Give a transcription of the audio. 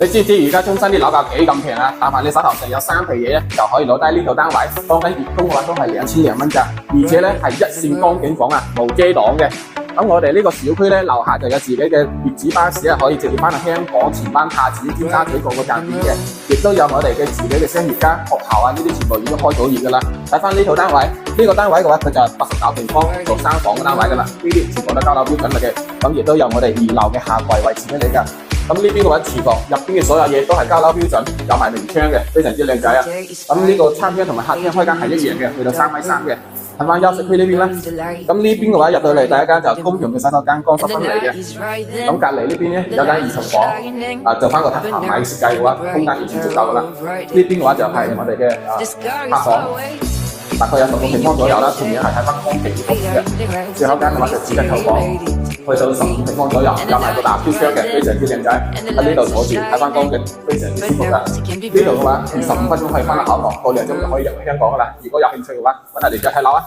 你知唔知而家中山啲樓價幾咁平啊？但凡你手頭上有3皮嘢咧，就可以攞低呢套單位，當緊月供嘅話都係2000零蚊咋，而且咧係一線光景房啊，無遮擋嘅。咁我哋呢個小區咧，樓下就有自己嘅月子巴士啊，可以直接翻去香港、前班、太子、尖沙咀各個站點嘅，亦都有我哋嘅自己嘅商業街、學校啊，呢啲全部已經開咗業噶啦。睇翻呢套單位，呢個單位嘅話，佢就係89平方做3房嘅單位噶啦，呢啲全部都交樓標準嚟嘅。咁亦都有我哋2樓嘅下櫃位置俾你噶。咁呢邊嘅話，廚房入邊嘅所有嘢都係交樓標準，有埋明窗嘅，非常之靚仔啊！咁呢個餐廳同埋客廳開間係一樣嘅，去到3米3嘅。睇翻休息區呢邊啦，咁呢邊嘅話入到嚟第一間就公用嘅洗手間，乾濕分離嘅。咁隔離呢邊咧有間兒童房，做翻個行埋設計嘅話，空間完全足夠噶啦。呢邊嘅話就係我哋嘅客房。大概有15平方左右啦，同樣係睇翻光景房嘅。最後間嘅話就紙巾頭房，去到15平方左右，有埋個大飄窗嘅，非常之靚仔。喺呢度坐住睇翻光景，非常之舒服噶。呢度嘅話15分鐘可以翻到口岸，過2個鐘就可以入去香港噶啦。如果有興趣嘅話，揾下嚟再睇樓啊！